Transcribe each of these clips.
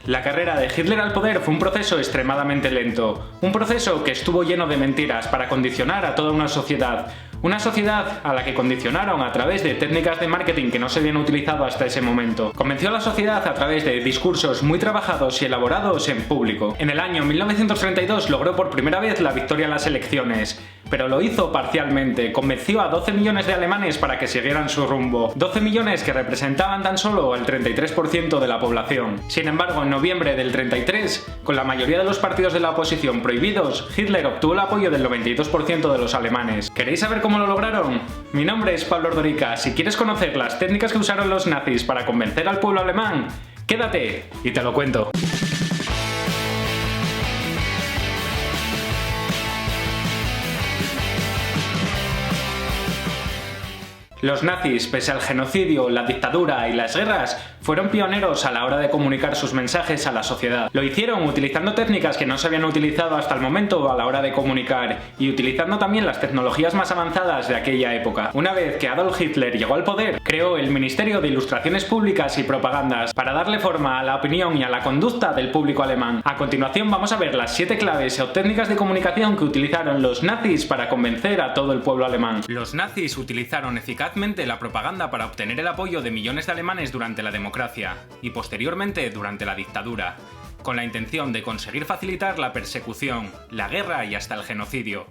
La carrera de Hitler al poder fue un proceso extremadamente lento, un proceso que estuvo lleno de mentiras para condicionar a toda una sociedad a la que condicionaron a través de técnicas de marketing que no se habían utilizado hasta ese momento. Convenció a la sociedad a través de discursos muy trabajados y elaborados en público. En el año 1932 logró por primera vez la victoria en las elecciones, pero lo hizo parcialmente. Convenció a 12 millones de alemanes para que siguieran su rumbo, 12 millones que representaban tan solo el 33% de la población. Sin embargo, en noviembre del 33, con la mayoría de los partidos de la oposición prohibidos, Hitler obtuvo el apoyo del 92% de los alemanes. ¿Queréis saber cómo lo lograron? Mi nombre es Pablo Ordorica. Si quieres conocer las técnicas que usaron los nazis para convencer al pueblo alemán, quédate y te lo cuento. Los nazis, pese al genocidio, la dictadura y las guerras, fueron pioneros a la hora de comunicar sus mensajes a la sociedad. Lo hicieron utilizando técnicas que no se habían utilizado hasta el momento a la hora de comunicar, y utilizando también las tecnologías más avanzadas de aquella época. Una vez que Adolf Hitler llegó al poder, creó el Ministerio de Ilustraciones Públicas y Propagandas para darle forma a la opinión y a la conducta del público alemán. A continuación vamos a ver las 7 claves o técnicas de comunicación que utilizaron los nazis para convencer a todo el pueblo alemán. Los nazis utilizaron eficazmente la propaganda para obtener el apoyo de millones de alemanes durante la democracia y posteriormente durante la dictadura, con la intención de conseguir facilitar la persecución, la guerra y hasta el genocidio.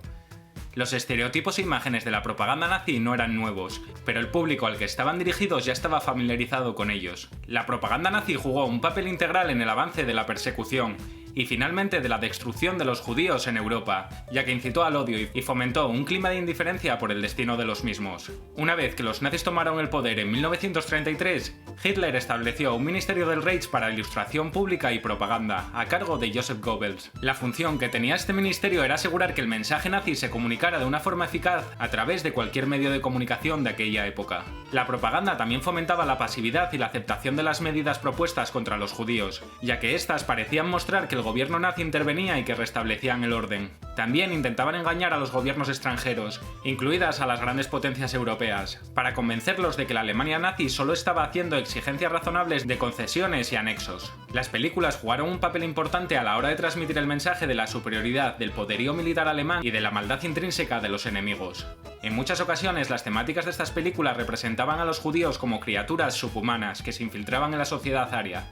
Los estereotipos e imágenes de la propaganda nazi no eran nuevos, pero el público al que estaban dirigidos ya estaba familiarizado con ellos. La propaganda nazi jugó un papel integral en el avance de la persecución y finalmente de la destrucción de los judíos en Europa, ya que incitó al odio y fomentó un clima de indiferencia por el destino de los mismos. Una vez que los nazis tomaron el poder en 1933, Hitler estableció un Ministerio del Reich para Ilustración Pública y Propaganda, a cargo de Joseph Goebbels. La función que tenía este ministerio era asegurar que el mensaje nazi se comunicara de una forma eficaz a través de cualquier medio de comunicación de aquella época. La propaganda también fomentaba la pasividad y la aceptación de las medidas propuestas contra los judíos, ya que éstas parecían mostrar que el gobierno nazi intervenía y que restablecían el orden. También intentaban engañar a los gobiernos extranjeros, incluidas a las grandes potencias europeas, para convencerlos de que la Alemania nazi solo estaba haciendo exigencias razonables de concesiones y anexos. Las películas jugaron un papel importante a la hora de transmitir el mensaje de la superioridad del poderío militar alemán y de la maldad intrínseca de los enemigos. En muchas ocasiones las temáticas de estas películas representaban a los judíos como criaturas subhumanas que se infiltraban en la sociedad aria.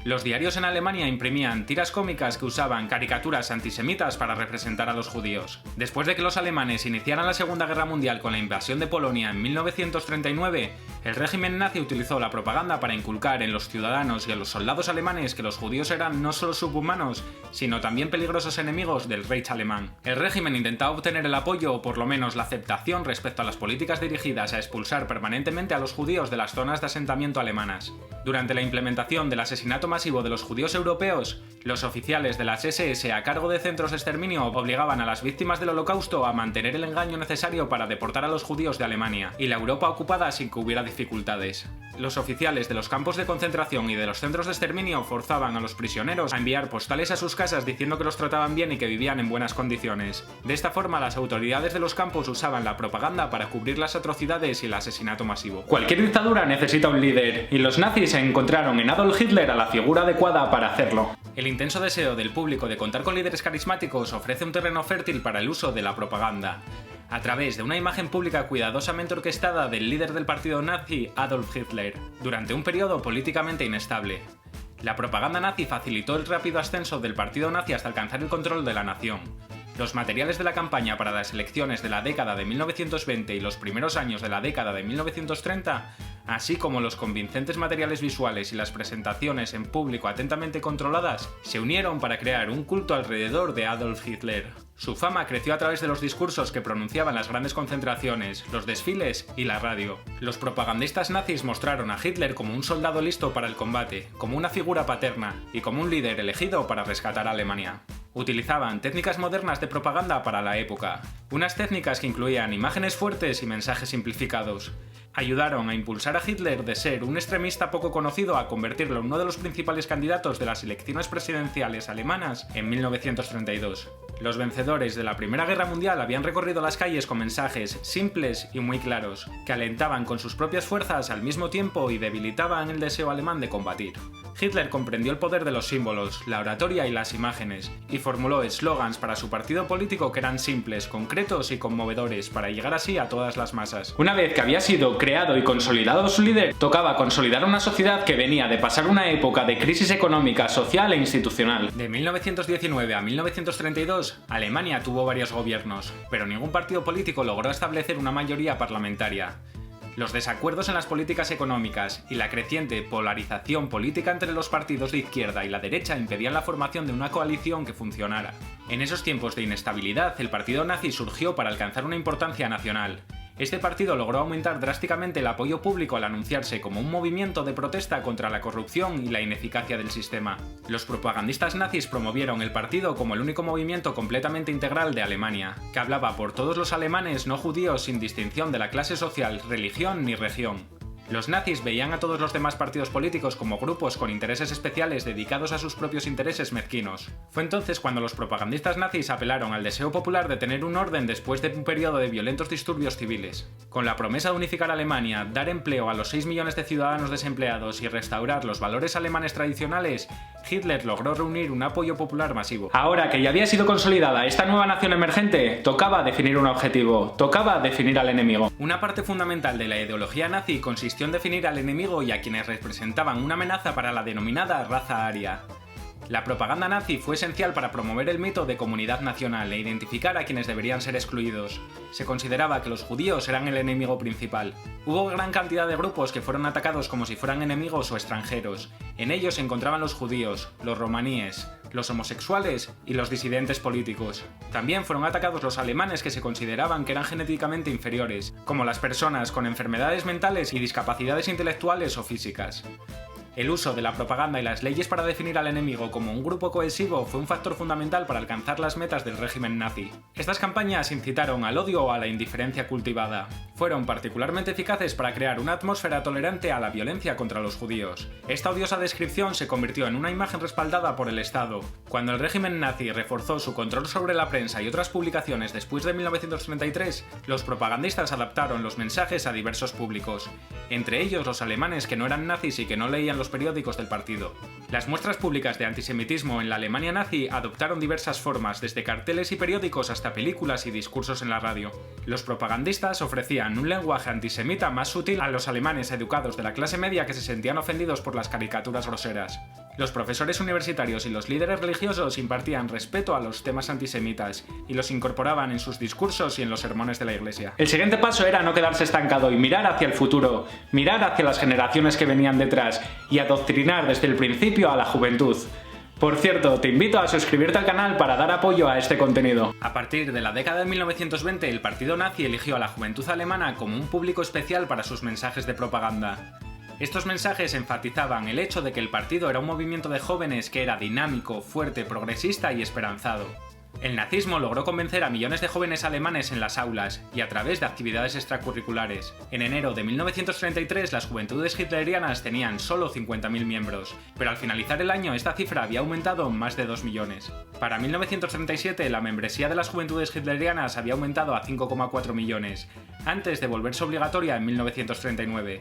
Los diarios en Alemania imprimían tiras cómicas que usaban caricaturas antisemitas para representar a los judíos. Después de que los alemanes iniciaran la Segunda Guerra Mundial con la invasión de Polonia en 1939, el régimen nazi utilizó la propaganda para inculcar en los ciudadanos y en los soldados alemanes que los judíos eran no solo subhumanos, sino también peligrosos enemigos del Reich alemán. El régimen intentaba obtener el apoyo o por lo menos la aceptación respecto a las políticas dirigidas a expulsar permanentemente a los judíos de las zonas de asentamiento alemanas. Durante la implementación del asesinato masivo de los judíos europeos, los oficiales de las SS a cargo de centros de exterminio obligaban a las víctimas del Holocausto a mantener el engaño necesario para deportar a los judíos de Alemania y la Europa ocupada sin que hubiera dificultades. Los oficiales de los campos de concentración y de los centros de exterminio forzaban a los prisioneros a enviar postales a sus casas diciendo que los trataban bien y que vivían en buenas condiciones. De esta forma, las autoridades de los campos usaban la propaganda para cubrir las atrocidades y el asesinato masivo. Cualquier dictadura necesita un líder, y los nazis encontraron en Adolf Hitler a la figura adecuada para hacerlo. El intenso deseo del público de contar con líderes carismáticos ofrece un terreno fértil para el uso de la propaganda, a través de una imagen pública cuidadosamente orquestada del líder del partido nazi, Adolf Hitler, durante un periodo políticamente inestable. La propaganda nazi facilitó el rápido ascenso del partido nazi hasta alcanzar el control de la nación. Los materiales de la campaña para las elecciones de la década de 1920 y los primeros años de la década de 1930, así como los convincentes materiales visuales y las presentaciones en público atentamente controladas, se unieron para crear un culto alrededor de Adolf Hitler. Su fama creció a través de los discursos que pronunciaban las grandes concentraciones, los desfiles y la radio. Los propagandistas nazis mostraron a Hitler como un soldado listo para el combate, como una figura paterna y como un líder elegido para rescatar a Alemania. Utilizaban técnicas modernas de propaganda para la época, unas técnicas que incluían imágenes fuertes y mensajes simplificados. Ayudaron a impulsar a Hitler de ser un extremista poco conocido a convertirlo en uno de los principales candidatos de las elecciones presidenciales alemanas en 1932. Los vencedores de la Primera Guerra Mundial habían recorrido las calles con mensajes simples y muy claros, que alentaban con sus propias fuerzas al mismo tiempo y debilitaban el deseo alemán de combatir. Hitler comprendió el poder de los símbolos, la oratoria y las imágenes, y formuló eslogans para su partido político que eran simples, concretos y conmovedores, para llegar así a todas las masas. Una vez que había sido creado y consolidado su líder, tocaba consolidar una sociedad que venía de pasar una época de crisis económica, social e institucional. De 1919 a 1932, Alemania tuvo varios gobiernos, pero ningún partido político logró establecer una mayoría parlamentaria. Los desacuerdos en las políticas económicas y la creciente polarización política entre los partidos de izquierda y la derecha impedían la formación de una coalición que funcionara. En esos tiempos de inestabilidad, el partido nazi surgió para alcanzar una importancia nacional. Este partido logró aumentar drásticamente el apoyo público al anunciarse como un movimiento de protesta contra la corrupción y la ineficacia del sistema. Los propagandistas nazis promovieron el partido como el único movimiento completamente integral de Alemania, que hablaba por todos los alemanes no judíos sin distinción de la clase social, religión ni región. Los nazis veían a todos los demás partidos políticos como grupos con intereses especiales dedicados a sus propios intereses mezquinos. Fue entonces cuando los propagandistas nazis apelaron al deseo popular de tener un orden después de un periodo de violentos disturbios civiles. Con la promesa de unificar Alemania, dar empleo a los 6 millones de ciudadanos desempleados y restaurar los valores alemanes tradicionales, Hitler logró reunir un apoyo popular masivo. Ahora que ya había sido consolidada esta nueva nación emergente, tocaba definir un objetivo, tocaba definir al enemigo. Una parte fundamental de la ideología nazi consistió en definir al enemigo y a quienes representaban una amenaza para la denominada raza aria. La propaganda nazi fue esencial para promover el mito de comunidad nacional e identificar a quienes deberían ser excluidos. Se consideraba que los judíos eran el enemigo principal. Hubo gran cantidad de grupos que fueron atacados como si fueran enemigos o extranjeros. En ellos se encontraban los judíos, los romaníes, los homosexuales y los disidentes políticos. También fueron atacados los alemanes que se consideraban que eran genéticamente inferiores, como las personas con enfermedades mentales y discapacidades intelectuales o físicas. El uso de la propaganda y las leyes para definir al enemigo como un grupo cohesivo fue un factor fundamental para alcanzar las metas del régimen nazi. Estas campañas incitaron al odio o a la indiferencia cultivada. Fueron particularmente eficaces para crear una atmósfera tolerante a la violencia contra los judíos. Esta odiosa descripción se convirtió en una imagen respaldada por el Estado. Cuando el régimen nazi reforzó su control sobre la prensa y otras publicaciones después de 1933, los propagandistas adaptaron los mensajes a diversos públicos, entre ellos los alemanes que no eran nazis y que no leían los periódicos del partido. Las muestras públicas de antisemitismo en la Alemania nazi adoptaron diversas formas, desde carteles y periódicos hasta películas y discursos en la radio. Los propagandistas ofrecían un lenguaje antisemita más sutil a los alemanes educados de la clase media que se sentían ofendidos por las caricaturas groseras. Los profesores universitarios y los líderes religiosos impartían respeto a los temas antisemitas y los incorporaban en sus discursos y en los sermones de la iglesia. El siguiente paso era no quedarse estancado y mirar hacia el futuro, mirar hacia las generaciones que venían detrás y adoctrinar desde el principio a la juventud. Por cierto, te invito a suscribirte al canal para dar apoyo a este contenido. A partir de la década de 1920, el partido nazi eligió a la juventud alemana como un público especial para sus mensajes de propaganda. Estos mensajes enfatizaban el hecho de que el partido era un movimiento de jóvenes que era dinámico, fuerte, progresista y esperanzado. El nazismo logró convencer a millones de jóvenes alemanes en las aulas y a través de actividades extracurriculares. En enero de 1933 las juventudes hitlerianas tenían solo 50.000 miembros, pero al finalizar el año esta cifra había aumentado en más de 2 millones. Para 1937 la membresía de las juventudes hitlerianas había aumentado a 5,4 millones, antes de volverse obligatoria en 1939.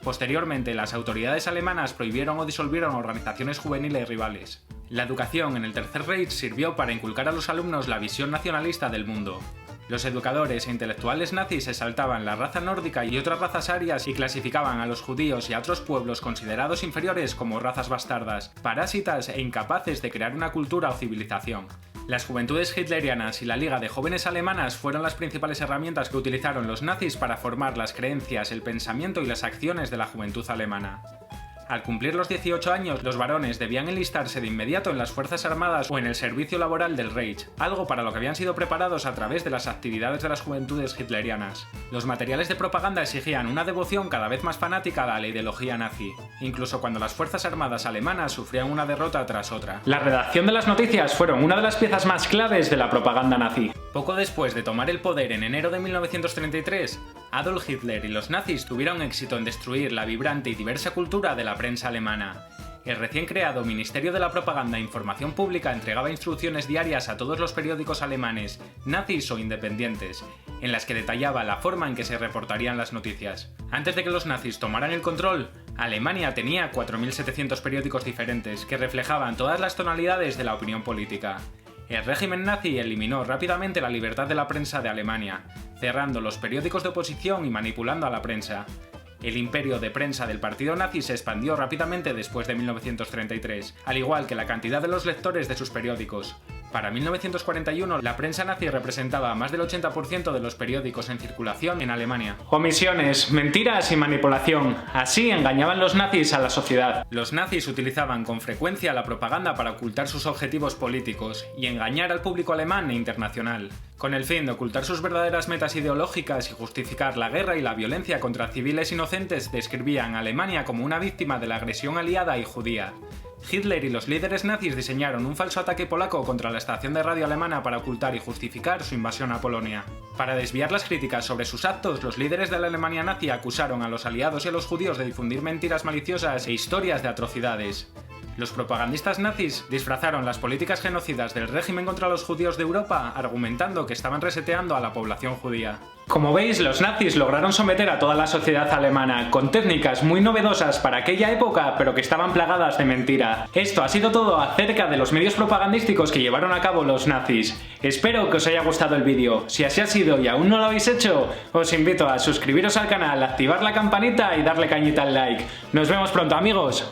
Posteriormente, las autoridades alemanas prohibieron o disolvieron organizaciones juveniles rivales. La educación en el Tercer Reich sirvió para inculcar a los alumnos la visión nacionalista del mundo. Los educadores e intelectuales nazis exaltaban la raza nórdica y otras razas arias y clasificaban a los judíos y a otros pueblos considerados inferiores como razas bastardas, parásitas e incapaces de crear una cultura o civilización. Las juventudes hitlerianas y la Liga de Jóvenes Alemanas fueron las principales herramientas que utilizaron los nazis para formar las creencias, el pensamiento y las acciones de la juventud alemana. Al cumplir los 18 años, los varones debían enlistarse de inmediato en las Fuerzas Armadas o en el servicio laboral del Reich, algo para lo que habían sido preparados a través de las actividades de las juventudes hitlerianas. Los materiales de propaganda exigían una devoción cada vez más fanática a la ideología nazi, incluso cuando las Fuerzas Armadas alemanas sufrían una derrota tras otra. La redacción de las noticias fueron una de las piezas más claves de la propaganda nazi. Poco después de tomar el poder en enero de 1933, Adolf Hitler y los nazis tuvieron éxito en destruir la vibrante y diversa cultura de la prensa alemana. El recién creado Ministerio de la Propaganda e Información Pública entregaba instrucciones diarias a todos los periódicos alemanes, nazis o independientes, en las que detallaba la forma en que se reportarían las noticias. Antes de que los nazis tomaran el control, Alemania tenía 4.700 periódicos diferentes que reflejaban todas las tonalidades de la opinión política. El régimen nazi eliminó rápidamente la libertad de la prensa de Alemania, cerrando los periódicos de oposición y manipulando a la prensa. El imperio de prensa del partido nazi se expandió rápidamente después de 1933, al igual que la cantidad de los lectores de sus periódicos. Para 1941, la prensa nazi representaba más del 80% de los periódicos en circulación en Alemania. Omisiones, mentiras y manipulación. Así engañaban los nazis a la sociedad. Los nazis utilizaban con frecuencia la propaganda para ocultar sus objetivos políticos y engañar al público alemán e internacional, con el fin de ocultar sus verdaderas metas ideológicas y justificar la guerra y la violencia contra civiles inocentes. Describían a Alemania como una víctima de la agresión aliada y judía. Hitler y los líderes nazis diseñaron un falso ataque polaco contra la estación de radio alemana para ocultar y justificar su invasión a Polonia. Para desviar las críticas sobre sus actos, los líderes de la Alemania nazi acusaron a los aliados y a los judíos de difundir mentiras maliciosas e historias de atrocidades. Los propagandistas nazis disfrazaron las políticas genocidas del régimen contra los judíos de Europa, argumentando que estaban reseteando a la población judía. Como veis, los nazis lograron someter a toda la sociedad alemana, con técnicas muy novedosas para aquella época, pero que estaban plagadas de mentira. Esto ha sido todo acerca de los medios propagandísticos que llevaron a cabo los nazis. Espero que os haya gustado el vídeo. Si así ha sido y aún no lo habéis hecho, os invito a suscribiros al canal, activar la campanita y darle cañita al like. Nos vemos pronto, amigos.